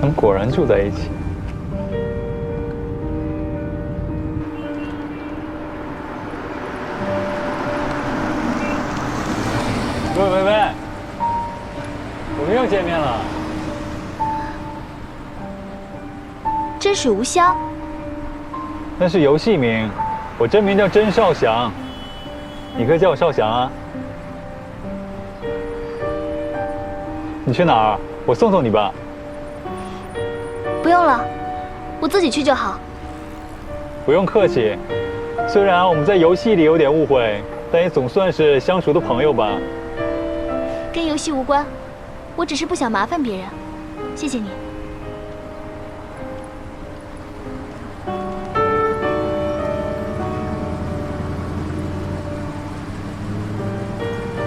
他们果然住在一起。喂，我们又见面了。真水无香，那是游戏名，我真名叫甄少祥，你可以叫我少祥啊。你去哪儿？我送送你吧。不用了，我自己去就好。不用客气，虽然我们在游戏里有点误会，但也总算是相熟的朋友吧。跟游戏无关，我只是不想麻烦别人。谢谢你。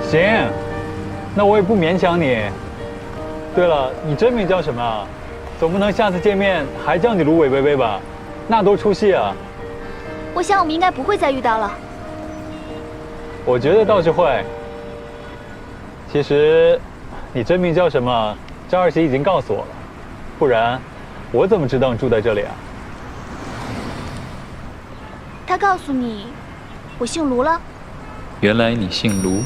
行，那我也不勉强你。对了，你真名叫什么啊？总不能下次见面还叫你芦苇微微吧？那多出戏啊！我想我们应该不会再遇到了。我觉得倒是会。其实，你真名叫什么？张二喜已经告诉我了，不然我怎么知道你住在这里啊？他告诉你，我姓卢了。原来你姓卢。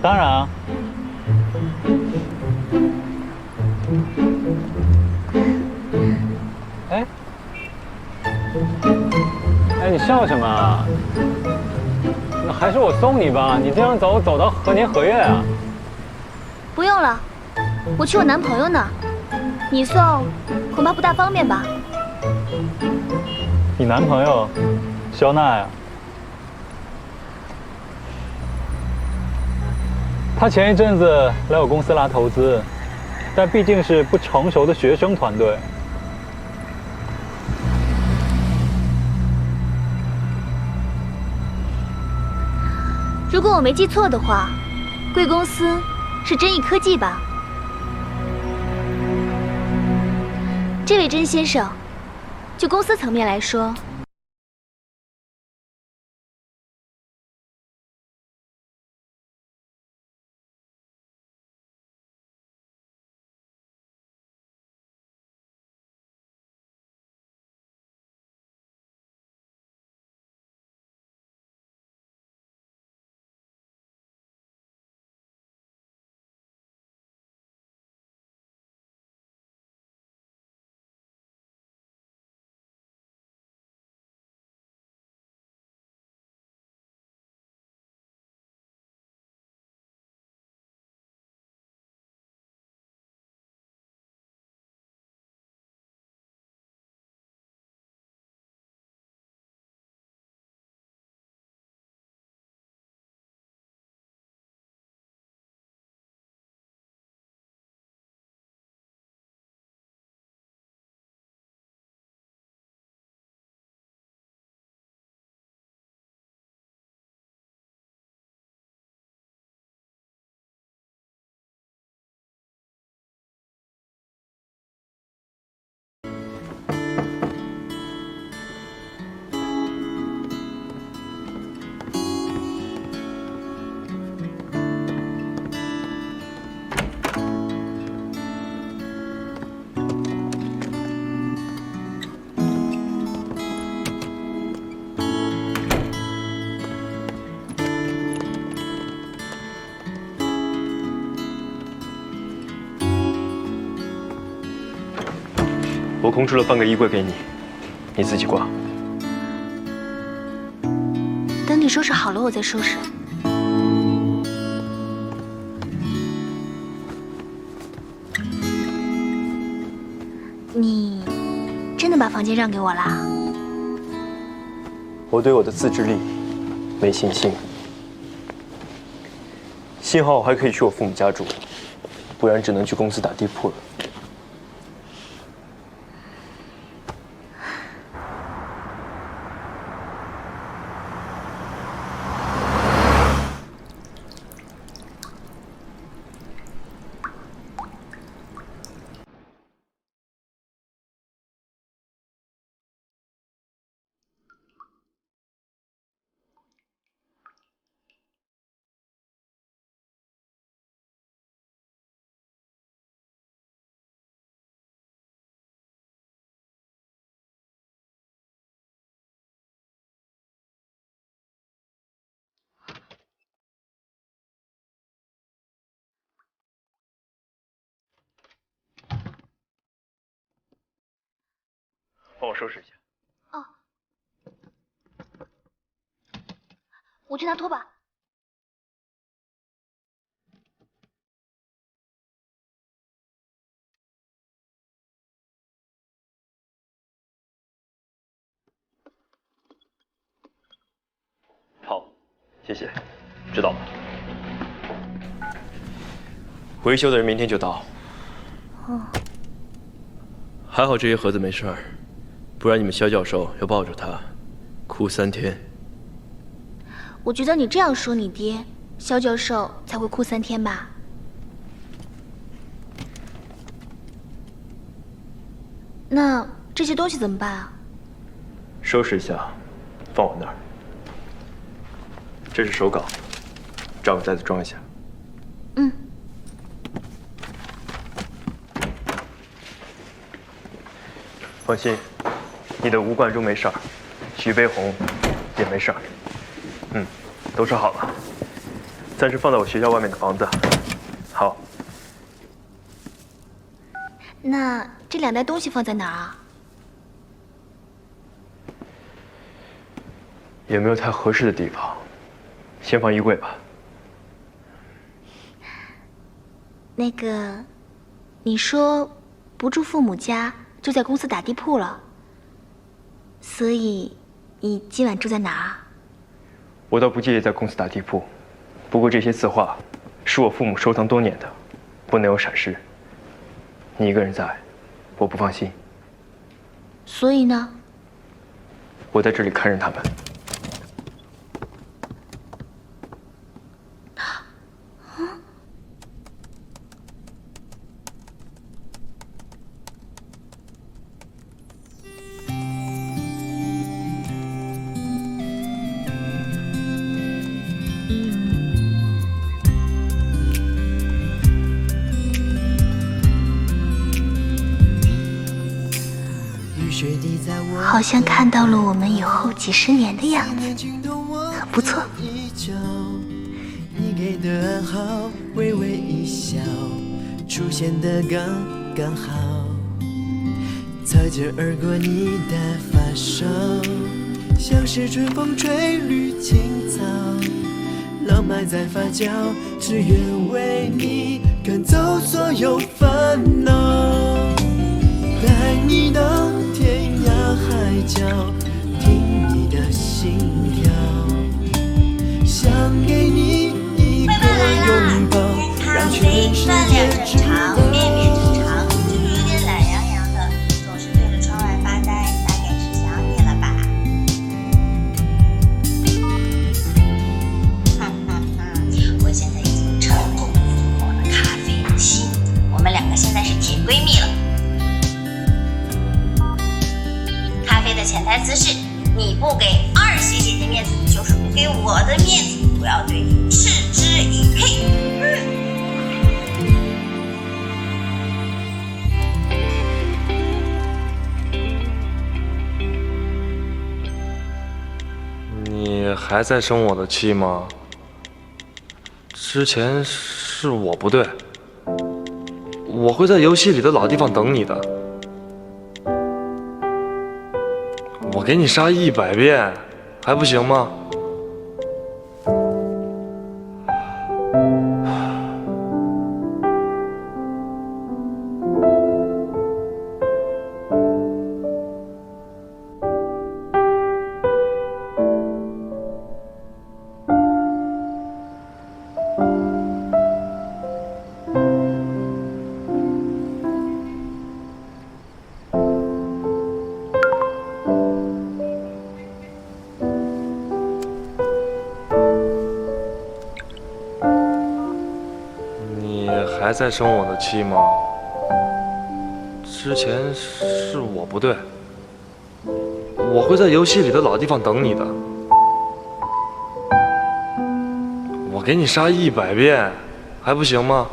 当然啊。哎，你笑什么啊？那还是我送你吧，你这样走到何年何月啊？不用了，我去我男朋友那儿，你送恐怕不大方便吧？你男朋友，肖娜呀？他前一阵子来我公司拉投资，但毕竟是不成熟的学生团队。如果我没记错的话，贵公司是臻益科技吧？这位甄先生，就公司层面来说，我空出了半个衣柜给你，你自己挂。等你收拾好了，我再收拾。你真的把房间让给我啦？我对我的自制力没信心，幸好我还可以去我父母家住，不然只能去公司打地铺了。帮我收拾一下。哦，我去拿拖把。好，谢谢，知道了。维修的人明天就到。哦，还好这些盒子没事儿，不然你们肖教授要抱着他哭3天。我觉得你这样说你爹，肖教授才会哭3天吧。那这些东西怎么办啊？收拾一下，放我那儿。这是手稿，找个袋子装一下。嗯。放心，你的吴冠中没事儿，徐悲鸿也没事儿。都说好了，暂时放在我学校外面的房子。好。那这2袋东西放在哪儿啊？也没有太合适的地方，先放衣柜吧。那个，你说不住父母家，就在公司打地铺了，所以你今晚住在哪儿啊？我倒不介意在公司打地铺，不过这些字画是我父母收藏多年的，不能有闪失。你一个人在，我不放心。所以呢？我在这里看着他们。好像看到了我们以后几十年的样子，很不错。你给的暗号，微微一笑，出现的刚刚好，擦肩而过你的发梢，像是春风吹绿青草，浪漫在发酵，只愿为你赶走所有烦恼，带你到天涯海角，听你的心跳，想给你一个拥抱，让全世界知道。面面正常，就是有点懒洋洋的，总是对着窗外发呆，大概是想你了吧？我现在已经成功俘获了咖啡的心，我们2个现在是铁闺蜜了。咖啡的潜台词是：你不给二喜姐姐面子，就是不给我的面子，我要对你嗤之以鼻。你还在生我的气吗？之前是我不对，我会在游戏里的老地方等你的。我给你杀100遍，还不行吗？还在生我的气吗？之前是我不对，我会在游戏里的老地方等你的。我给你杀100遍，还不行吗？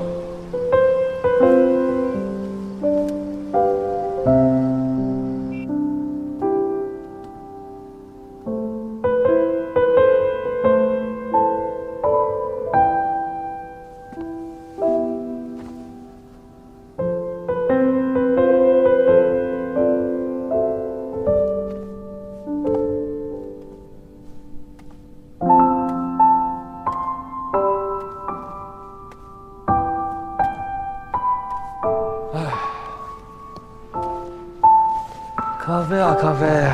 咖啡啊咖啡，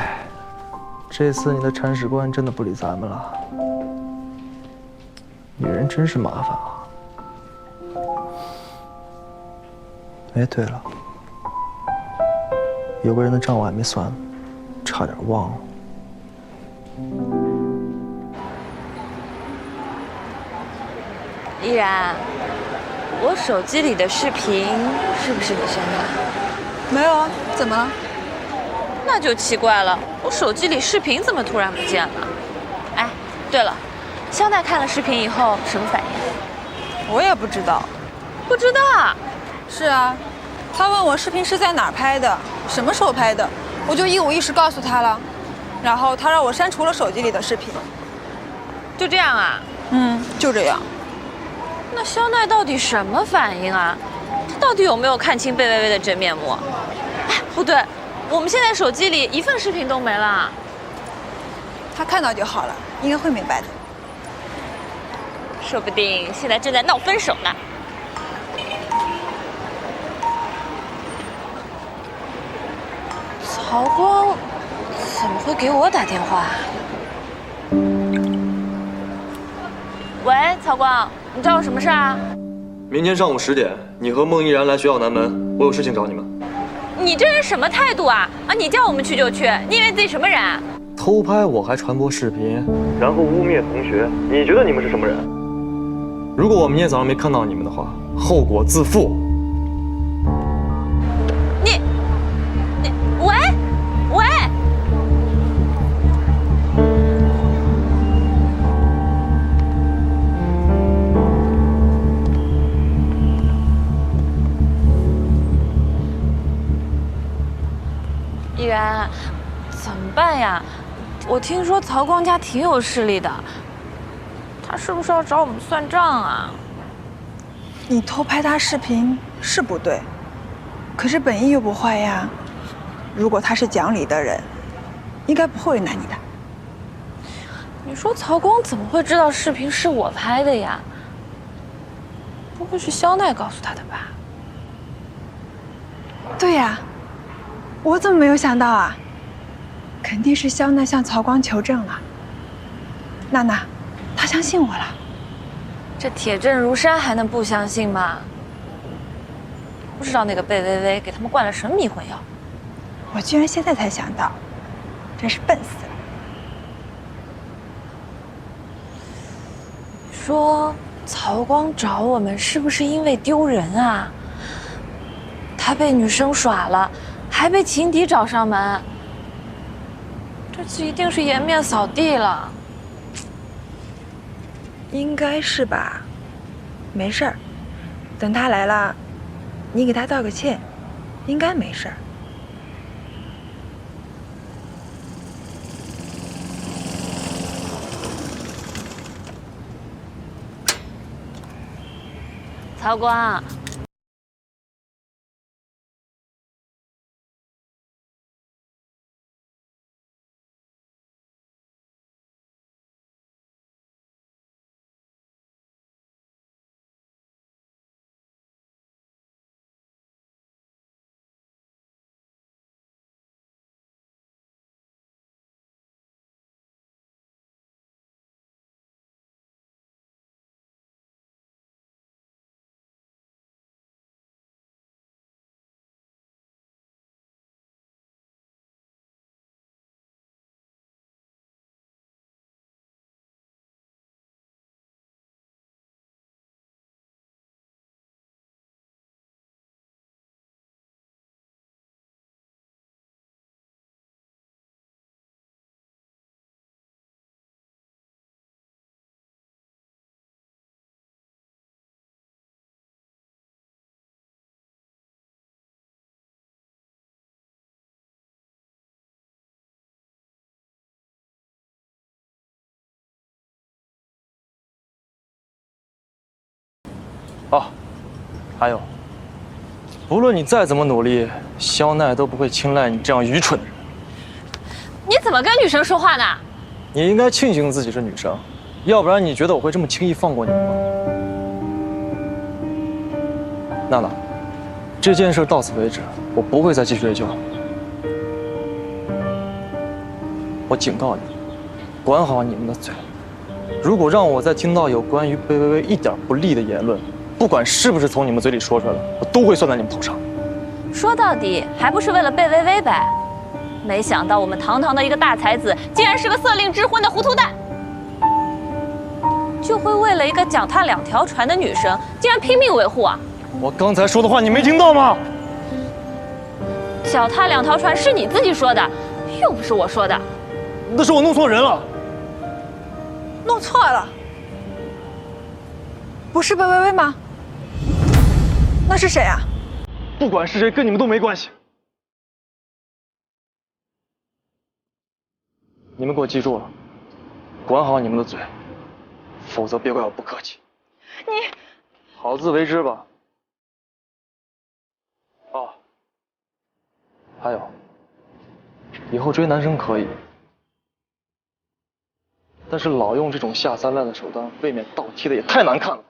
这次你的铲屎官真的不理咱们了。女人真是麻烦啊。哎，对了，有个人的账我还没算呢，差点忘了。依然，我手机里的视频是不是你删的？没有啊，怎么了？那就奇怪了，我手机里视频怎么突然不见了？哎，对了，肖奈看了视频以后什么反应？我也不知道。不知道啊？是啊，他问我视频是在哪儿拍的，什么时候拍的，我就一五一十告诉他了，然后他让我删除了手机里的视频。就这样啊？就这样。那肖奈到底什么反应啊？他到底有没有看清贝微微的真面目？哎，不对，我们现在手机里一份视频都没了。他看到就好了，应该会明白的。说不定现在正在闹分手呢。曹光怎么会给我打电话？喂，曹光，你找我什么事啊？明天上午10点，你和孟依然来学校南门，我有事情找你们。你这人什么态度啊？你叫我们去就去，你以为自己什么人？偷拍我还传播视频，然后污蔑同学，你觉得你们是什么人？如果我明天早上没看到你们的话，后果自负。喂，依然，怎么办呀？我听说曹光家挺有势力的，他是不是要找我们算账啊？你偷拍他视频是不对，可是本意又不坏呀。如果他是讲理的人，应该不会为难你的。你说曹光怎么会知道视频是我拍的呀？不会是肖奈告诉他的吧？对呀，我怎么没有想到啊？肯定是肖奈向曹光求证了。娜娜，她相信我了。这铁证如山，还能不相信吗？不知道那个贝微微给他们灌了什么迷魂药。我居然现在才想到，真是笨死了。说曹光找我们是不是因为丢人啊？他被女生耍了，还被情敌找上门，这次一定是颜面扫地了。应该是吧，没事儿。等他来了，你给他道个歉，应该没事儿。曹光，哦，还有，不论你再怎么努力，肖奈都不会青睐你这样愚蠢的人。你怎么跟女生说话呢？你应该庆幸自己是女生，要不然你觉得我会这么轻易放过你吗？娜娜，这件事到此为止，我不会再继续追究。我警告你，管好你们的嘴。如果让我再听到有关于贝微微一点不利的言论，不管是不是从你们嘴里说出来的，我都会算在你们头上。说到底还不是为了贝微微呗？没想到我们堂堂的一个大才子，竟然是个色令智昏的糊涂蛋，就会为了一个脚踏两条船的女生，竟然拼命维护啊！我刚才说的话你没听到吗？脚踏两条船是你自己说的，又不是我说的。那是我弄错人了。弄错了，不是贝微微吗？那是谁啊？不管是谁，跟你们都没关系。你们给我记住了，管好你们的嘴，否则别怪我不客气。你好自为之吧。哦，还有，以后追男生可以，但是老用这种下三滥的手段，未免倒贴的也太难看了。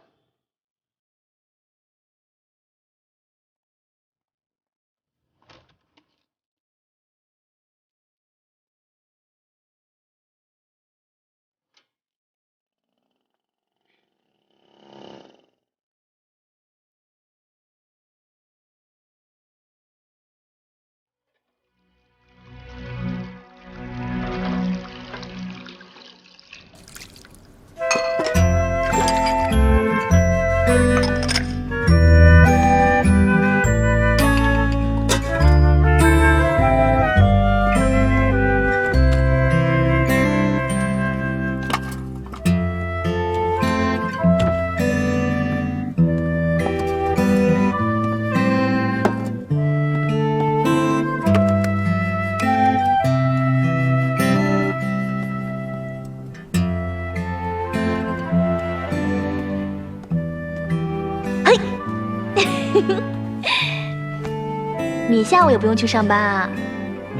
你下午也不用去上班啊？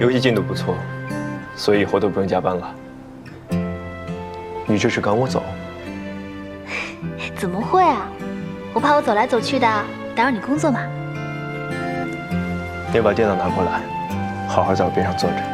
游戏进度不错，所以以后都不用加班了。你这是赶我走？怎么会啊？我怕我走来走去的，打扰你工作嘛。你把电脑拿过来，好好在我边上坐着。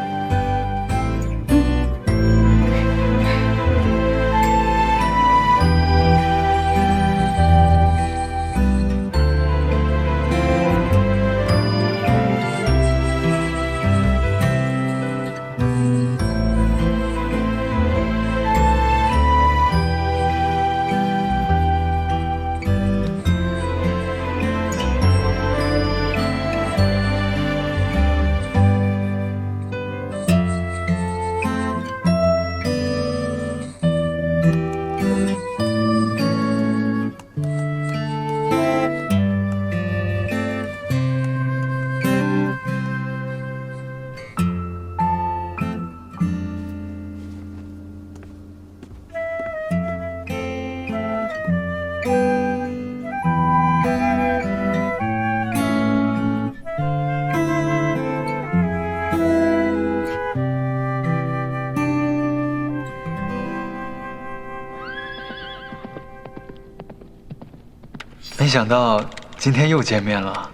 没想到今天又见面了。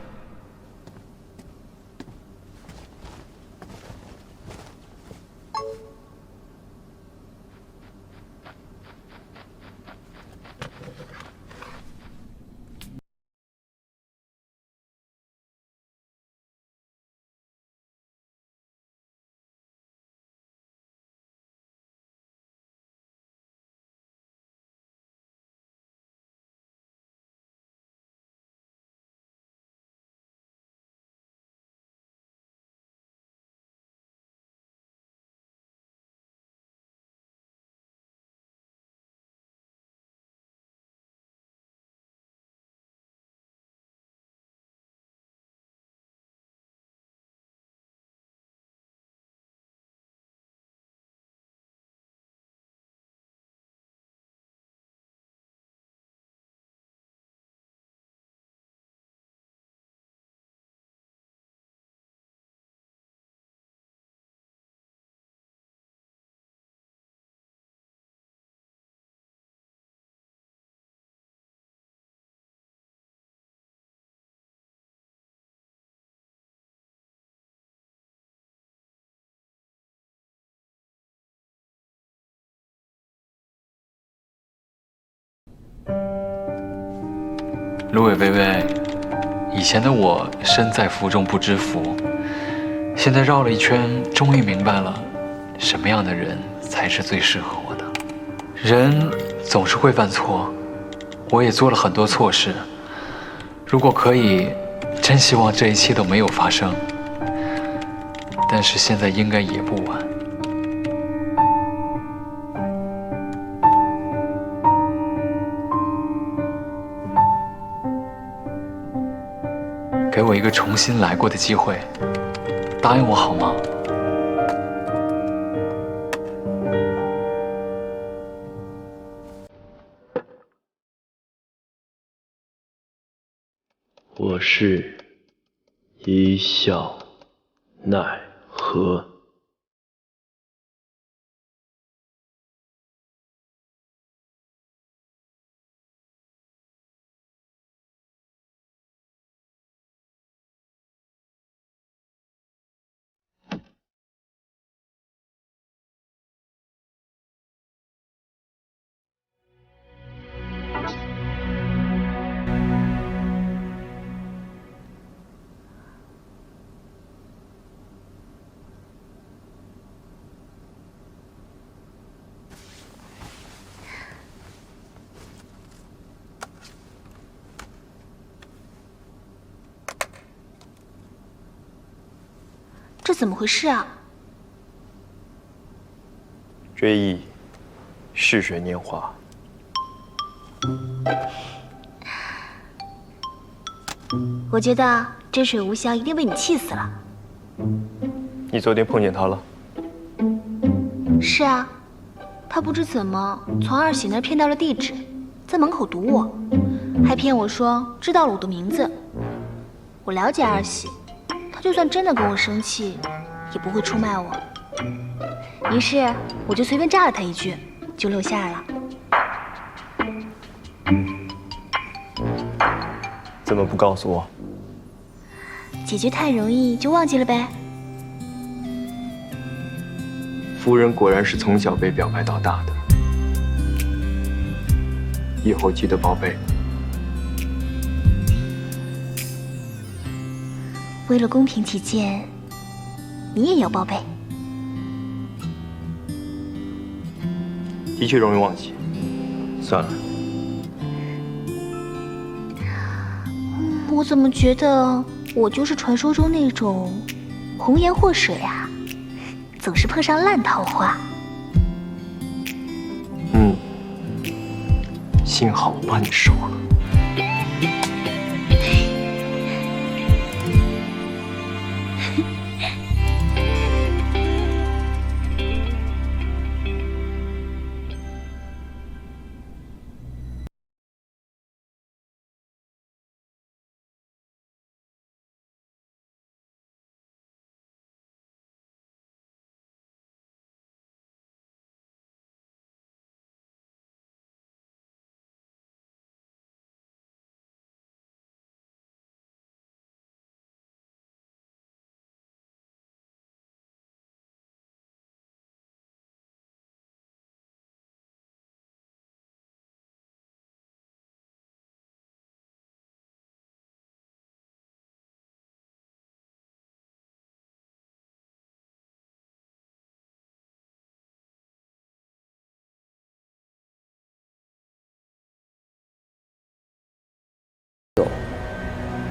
芦苇微微，以前的我身在福中不知福，现在绕了一圈，终于明白了，什么样的人才是最适合我的。人总是会犯错，我也做了很多错事。如果可以，真希望这一切都没有发生。但是现在应该也不晚。给我一个重新来过的机会，答应我好吗？我是一笑奈何。这怎么回事啊？追忆逝水年华。我觉得真水无香一定被你气死了。你昨天碰见他了？是啊，他不知怎么从二喜那儿骗到了地址，在门口堵我，还骗我说知道了我的名字。我了解二喜，他就算真的跟我生气，也不会出卖我。于是我就随便炸了他一句，就露馅了。怎么不告诉我？解决太容易就忘记了呗。夫人果然是从小被表白到大的，以后记得报备。为了公平起见，你也要报备。的确容易忘记，算了。我怎么觉得我就是传说中那种红颜祸水啊，总是碰上烂桃花。幸好我把你收了。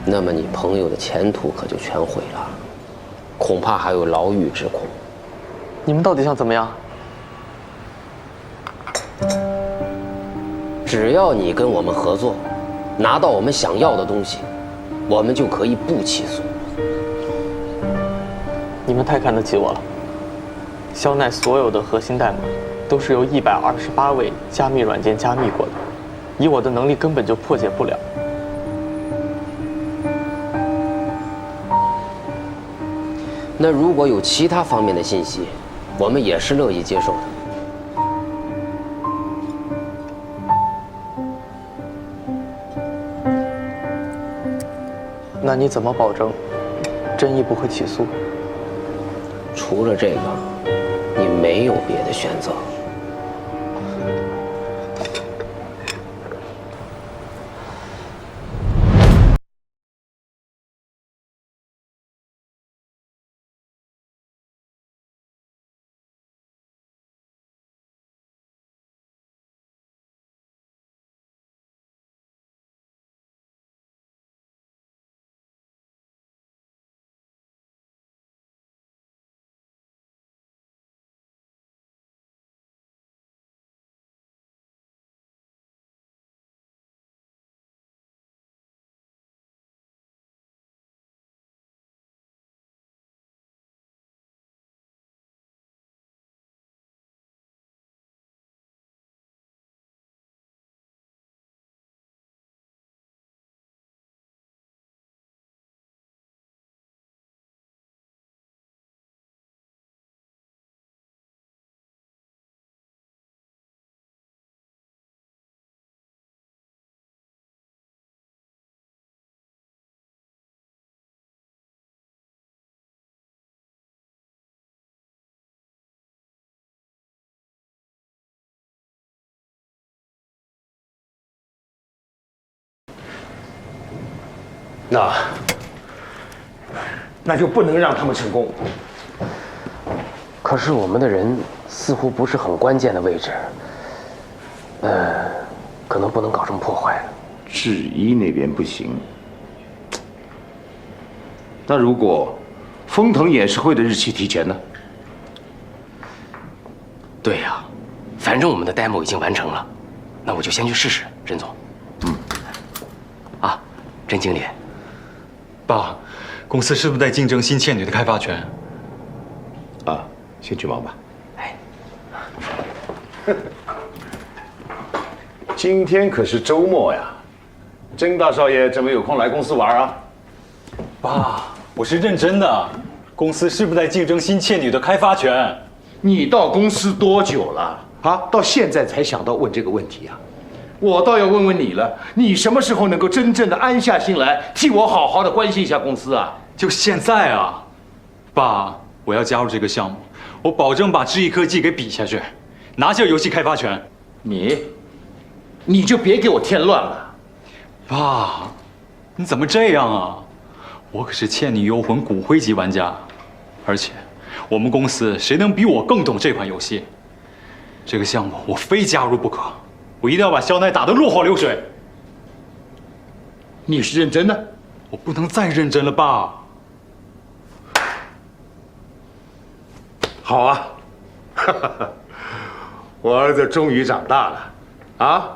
那么你朋友的前途可就全毁了，恐怕还有牢狱之苦。你们到底想怎么样？只要你跟我们合作，拿到我们想要的东西，我们就可以不起诉。你们太看得起我了。肖奈所有的核心代码都是由128位加密软件加密过的，以我的能力根本就破解不了。那如果有其他方面的信息，我们也是乐意接受的。那你怎么保证真义不会起诉？除了这个，你没有别的选择。那就不能让他们成功。可是我们的人似乎不是很关键的位置，可能不能搞成破坏了。质疑那边不行。那如果丰腾演示会的日期提前呢？对呀，反正我们的 demo 已经完成了，那我就先去试试，任总。任经理，爸，公司是不是在竞争新倩女的开发权？先去忙吧。今天可是周末呀，甄大少爷怎么有空来公司玩啊？爸，我是认真的，公司是不是在竞争新倩女的开发权？你到公司多久了啊？到现在才想到问这个问题啊？我倒要问问你了，你什么时候能够真正的安下心来，替我好好的关心一下公司啊？就现在啊！爸，我要加入这个项目，我保证把智易科技给比下去，拿下游戏开发权。你就别给我添乱了。爸，你怎么这样啊？我可是《倩女幽魂》骨灰级玩家，而且我们公司谁能比我更懂这款游戏？这个项目我非加入不可，我一定要把肖奈打得落花流水。你是认真的？我不能再认真了，爸。好啊，我儿子终于长大了，啊！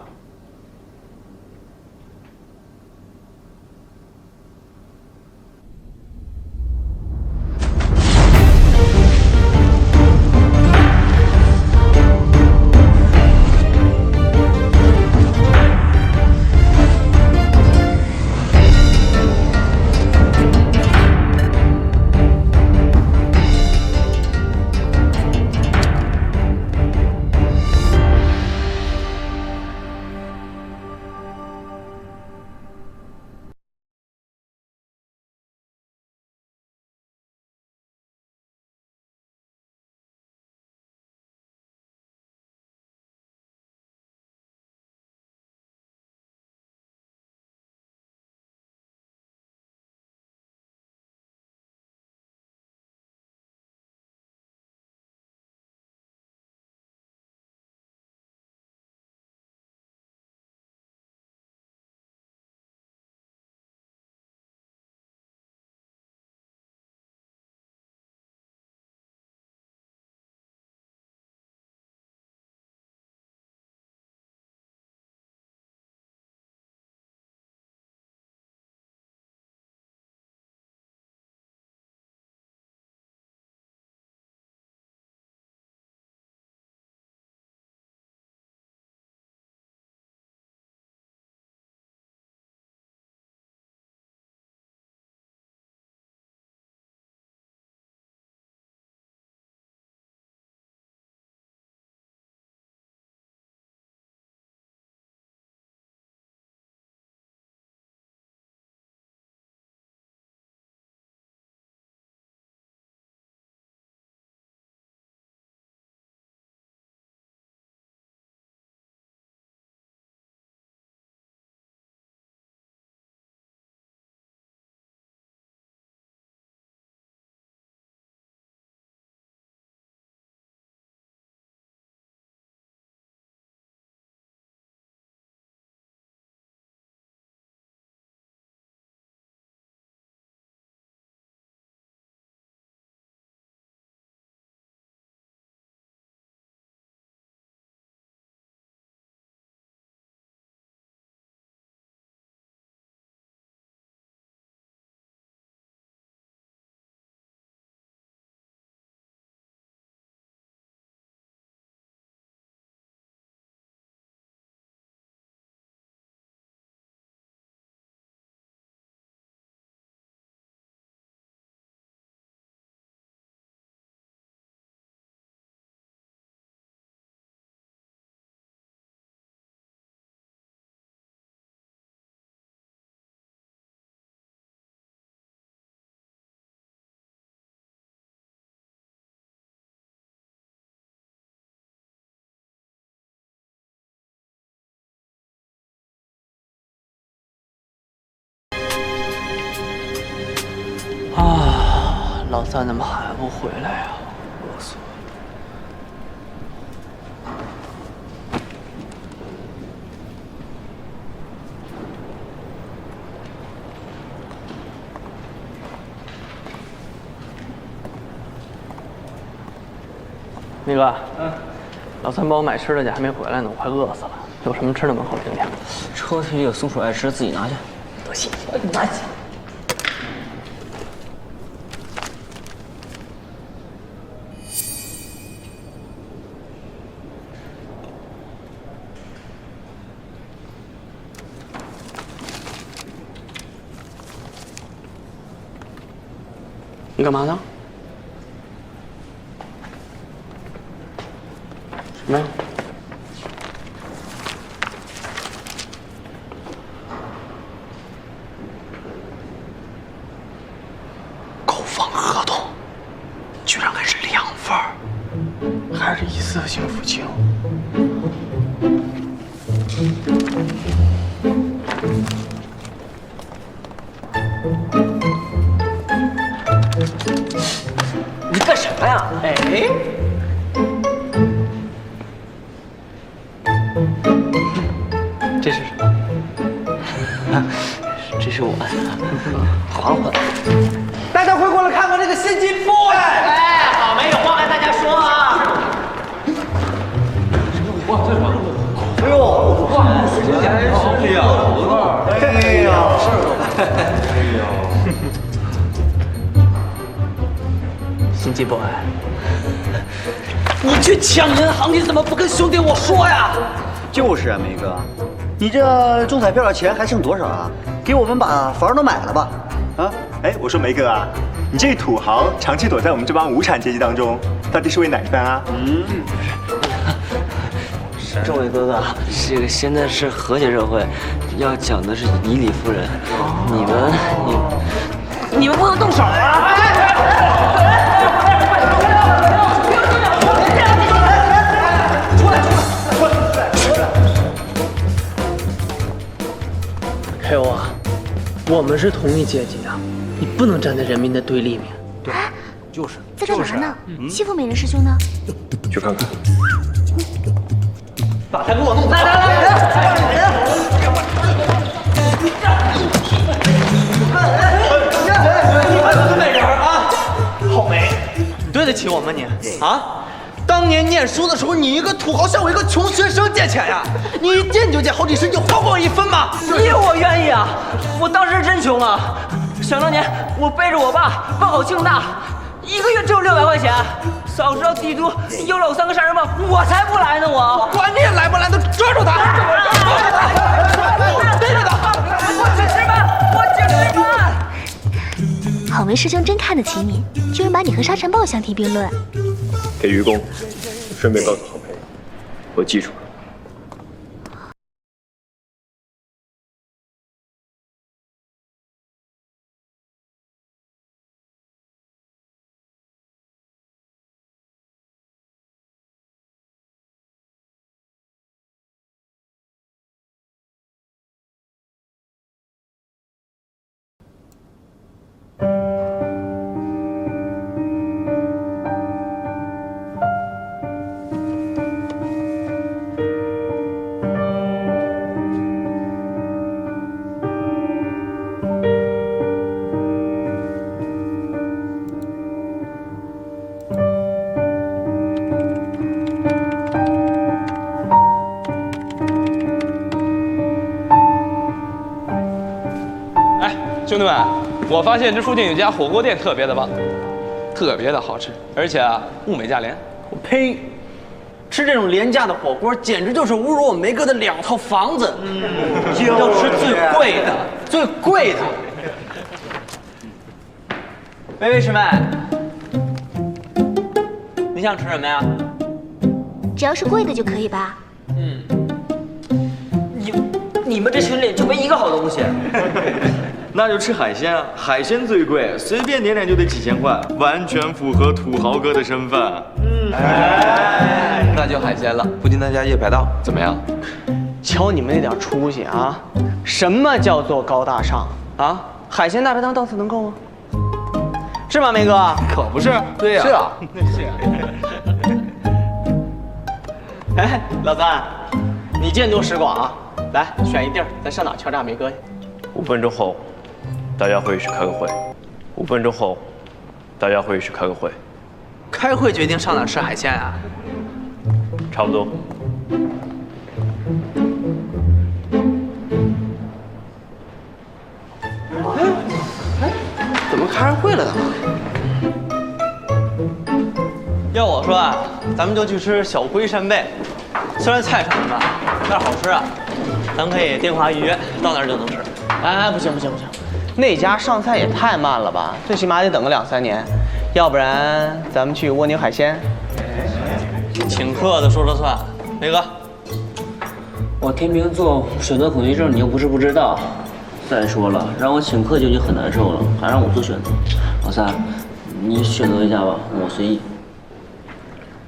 老三怎么还不回来呀？饿死我了。那个，老三帮我买吃的去，还没回来呢，我快饿死了。有什么吃的门口听听。车里有松鼠爱吃，自己拿去。多谢，拿去。你干嘛呢？什么呀？购房合同居然还是2份儿，还是一次性付清。你干什么呀？哎，这是什么？这是我的，还我的。大家快过来看看这个新金铺！哎，好，没有话跟大家说啊。哇，这什么？哎呦，哇，还是2个。哎呀，哎呦。新进 boy， 你去抢银行，你怎么不跟兄弟我说呀？就是啊，梅哥，你这中彩票的钱还剩多少啊？给我们把房都买了吧？啊？哎，我说梅哥啊，你这土豪长期躲在我们这帮无产阶级当中，到底是为哪一番啊？这位哥哥，这个现在是和谐社会，要讲的是以理服人。你们不能动手啊！裴勇啊，我们是同一阶级的，你不能站在人民的对立面。对，就是。在干嘛呢？欺负美人师兄呢？去看看。把他给我弄！来！美人啊，好美！你对得起我吗你？啊？当年念书的时候，你一个土豪向我一个穷学生借钱呀？你一借你就借好几十，你还我1分吗？我愿意啊！我当时真穷啊！想当年我背着我爸报考庆大，1个月只有600块钱。早知道帝都有了我3个杀人犯，我才不来呢！我管你来不来的，抓住他！对着他！我去吃饭！好梅师兄真看得起你，居然把你和沙尘暴相提并论。给愚公，顺便告诉郝培，我记住了。兄弟们，我发现这附近有家火锅店特别的棒，特别的好吃，而且啊，物美价廉。我呸！吃这种廉价的火锅，简直就是侮辱我梅哥的2套房子。要吃最贵的，最贵的。喂，师妹，你想吃什么呀？只要是贵的就可以吧？你们这群里就没一个好东西。那就吃海鲜啊，海鲜最贵，随便点点就得几千块，完全符合土豪哥的身份。那就海鲜了。附近那家夜排档怎么样？瞧你们那点出息啊！什么叫做高大上啊？海鲜大排档档次能够吗？是吗，梅哥？可不是，对呀，是啊，是啊。哎，老三，你见多识广啊，来选一地儿，咱上哪敲诈梅哥去？5分钟后，大家会议室开个会。5分钟后，大家会议室开个会。开会决定上哪吃海鲜啊？差不多。怎么开上会了呢？要我说啊，咱们就去吃小龟扇贝，虽然菜什么的，但是好吃啊。咱可以电话预约，到那儿就能吃。哎，不行，那家上菜也太慢了吧，最起码得等个2、3年。要不然咱们去蜗牛海鲜。请客的说了算，梅哥。我天秤座选择恐惧症，你又不是不知道。再说了，让我请客就已经很难受了，还让我做选择。老三，你选择一下吧，我随意。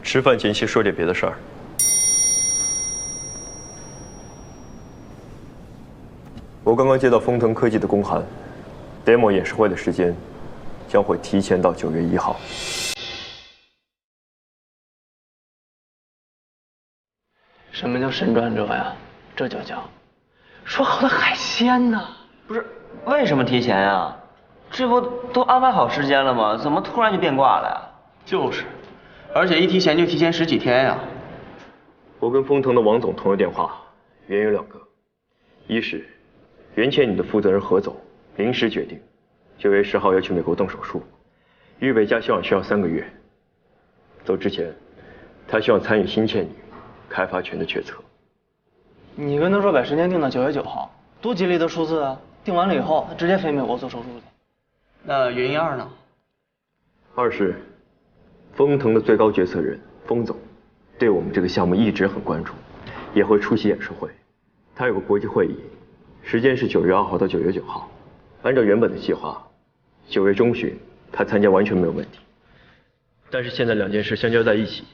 吃饭前先说点别的事儿。我刚刚接到丰腾科技的公函 ，demo 演示会的时间将会提前到9月1号。什么叫神转折呀？这就叫说好的海鲜呢？不是，为什么提前呀？这不都安排好时间了吗？怎么突然就变卦了呀？就是，而且一提前就提前10几天呀。我跟丰腾的王总通了电话，原因有2个，一是袁倩女的负责人何总临时决定9月10号要去美国动手术，预备加休养需要3个月。走之前，他希望参与新倩女开发权的决策。你跟他说把时间定到9月9号，多吉利的数字啊！定完了以后，他直接飞美国做手术去。那原因2呢？二是丰腾的最高决策人丰总对我们这个项目一直很关注，也会出席演示会。他有个国际会议，时间是9月2号到9月9号。按照原本的计划，9月中旬他参加完全没有问题。但是现在2件事相交在一起，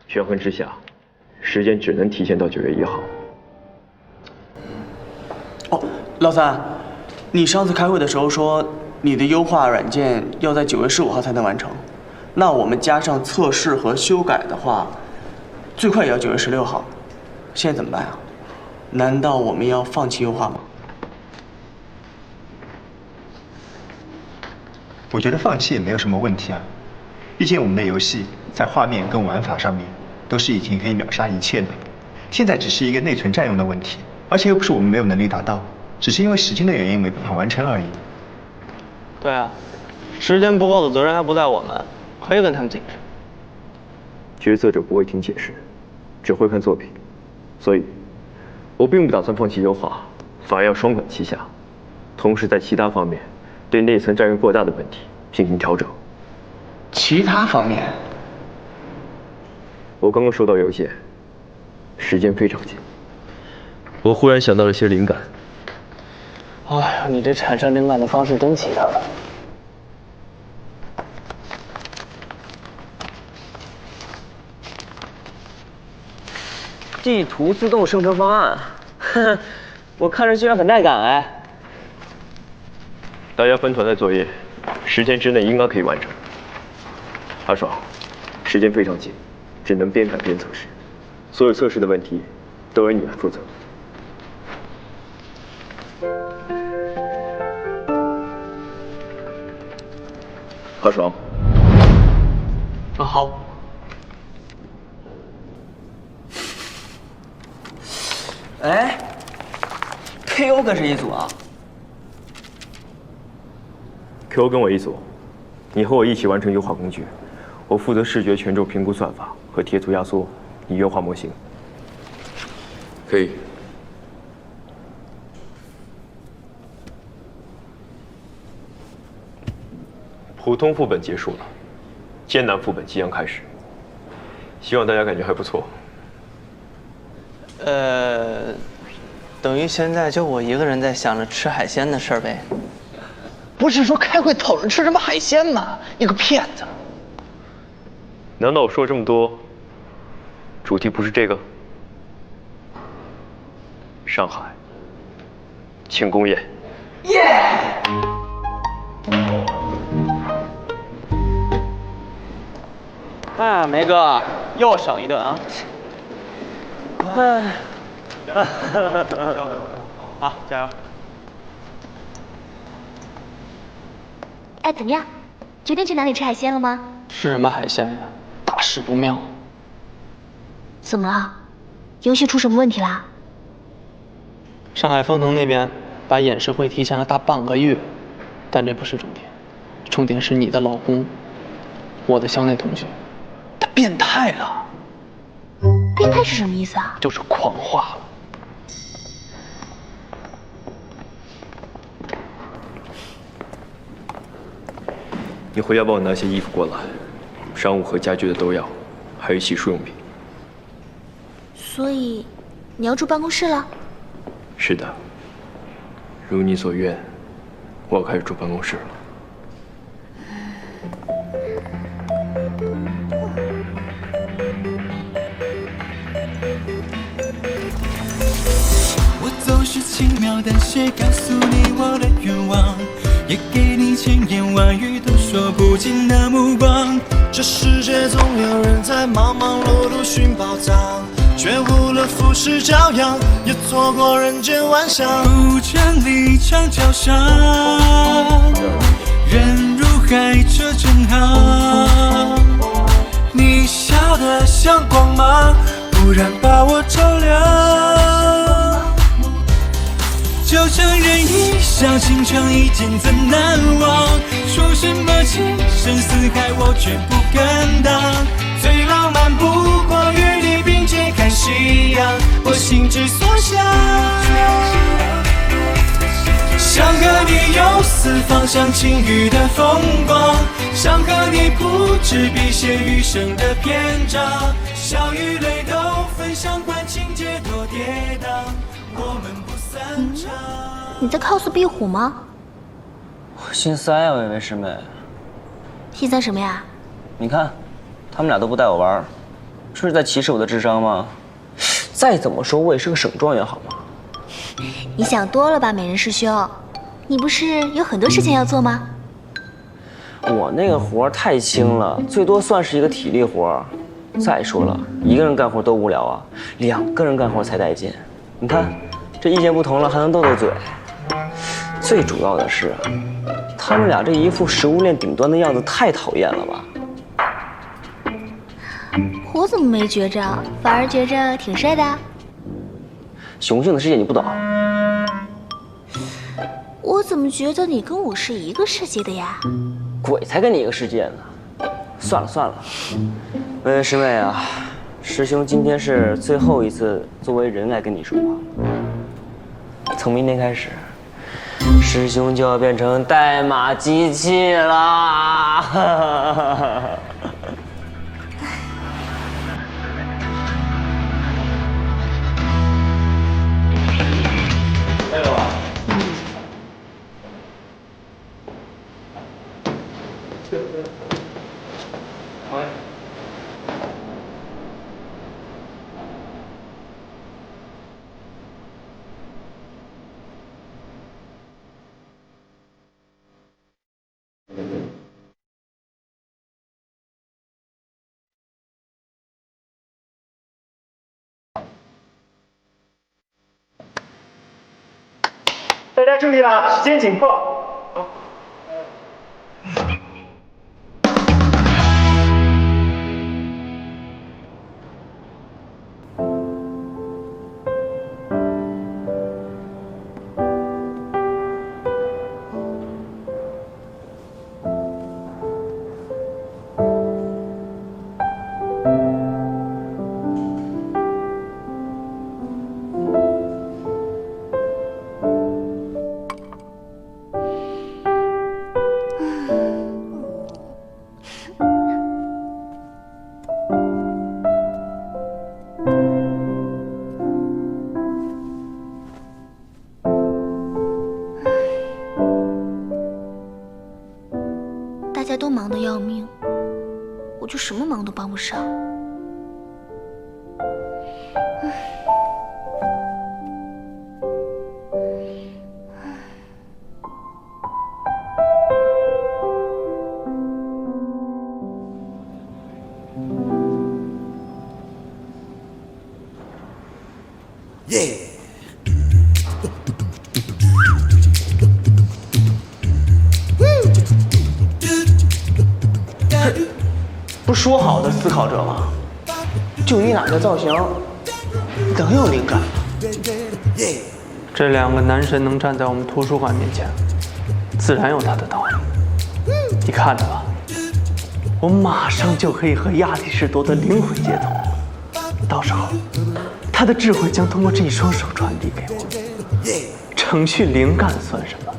权衡之下，时间只能提前到9月1号。哦，老三，你上次开会的时候说你的优化软件要在9月15号才能完成，那我们加上测试和修改的话，最快也要9月16号。现在怎么办啊？难道我们要放弃优化吗？我觉得放弃也没有什么问题啊，毕竟我们的游戏在画面跟玩法上面都是已经可以秒杀一切的，现在只是一个内存占用的问题，而且又不是我们没有能力达到，只是因为时间的原因没办法完成而已。对啊，时间不够的责任还不在我们，可以跟他们解释。决策者不会听解释，只会看作品，所以，我并不打算放弃优化，反而要双管齐下，同时在其他方面对内存占用过大的问题进行调整。其他方面？我刚刚收到邮件，时间非常紧，我忽然想到了些灵感。哎呀，你这产生灵感的方式真奇特。地图自动生成方案，呵呵，我看着居然很带感哎。大家分团队作业，10天之内应该可以完成。阿爽，时间非常紧，只能边赶边测试，所有测试的问题都由你来负责。阿爽。啊，好。哎 ，KO 可是一组啊。QO 跟我一组，你和我一起完成优化工具，我负责视觉权重评估算法和贴图压缩，你优化模型。可以。普通副本结束了，艰难副本即将开始，希望大家感觉还不错。等于现在就我一个人在想着吃海鲜的事儿呗。不是说开会讨论吃什么海鲜吗？你个骗子！难道我说这么多，主题不是这个？上海庆功宴。耶！哎，梅哥，又省一顿啊！好，加油！哎，怎么样？决定去哪里吃海鲜了吗？吃什么海鲜呀？大事不妙！怎么了？游戏出什么问题啦？上海丰腾那边把演示会提前了大半个月，但这不是重点，重点是你的老公，我的校内同学，他变态了。变态是什么意思啊？就是狂化了。你回家帮我拿些衣服过来，商务和家居的都要，还有洗漱用品。所以，你要住办公室了？是的，如你所愿，我要开始住办公室了。我总是轻描淡写告诉你我的愿望，也给你千言万语都说不尽的目光。这世界总有人在忙忙碌碌寻宝藏，却误了浮世骄阳，也错过人间万象。不讲理墙角上，人如海这正好。你笑得像光芒，不然把我照亮。就承认一笑倾城一见怎难忘，说什么情深似海我绝不敢当。最浪漫不过与你并肩看夕阳，我心之所向。想和你游四方向晴雨的风光，想和你铺纸笔写余生的篇章，笑与泪都分享，管情节多跌宕，我们不散场。你在 cos 壁虎吗？我心塞呀，薇薇师妹。心塞什么呀？你看，他们俩都不带我玩，这是在歧视我的智商吗？再怎么说，我也是个省状元，好吗？你想多了吧，美人师兄。你不是有很多事情要做吗？我那个活太轻了，最多算是一个体力活。再说了，一个人干活多无聊啊，2个人干活才带劲。你看，这意见不同了还能斗斗嘴。最主要的是，他们俩这一副食物链顶端的样子太讨厌了吧？我怎么没觉着，反而觉着挺帅的？雄性的世界你不懂。我怎么觉得你跟我是一个世界的呀？鬼才跟你一个世界呢！算了算了，薇薇师妹啊，师兄今天是最后一次作为人来跟你说话。从明天开始，师兄就要变成代码机器啦！累了吧？大家注意了，时间紧迫。大家都忙得要命，我就什么忙都帮不上。不说好的思考者吗？就你俩的造型，等有灵感了。这两个男神能站在我们图书馆面前，自然有他的道理。你看着吧，我马上就可以和亚里士多德灵魂接通，到时候他的智慧将通过这一双手传递给我。程序灵感算什么？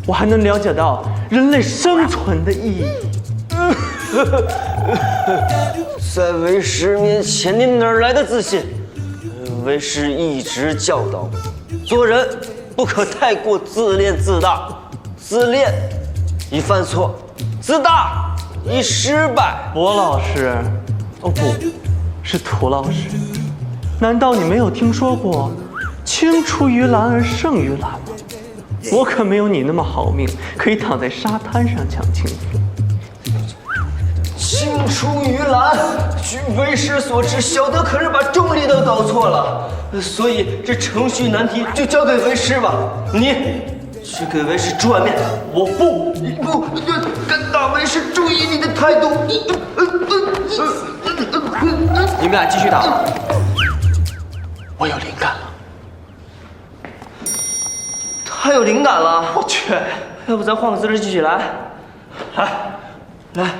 我还能了解到人类生存的意义。在为师面前，你哪来的自信？为师一直教导，做人不可太过自恋自大，自恋易犯错，自大易失败。博老师，哦不，是涂老师，难道你没有听说过“青出于蓝而胜于蓝”吗？我可没有你那么好命，可以躺在沙滩上抢幸福。青出于蓝，据为师所知，小德可是把重力都搞错了，所以这程序难题就交给为师吧。你去给为师煮碗面。我不，你不，敢打为师，注意你的态度。你们俩继续打。我有灵感了。他有灵感了？我去，要不咱换个姿势继续来？来。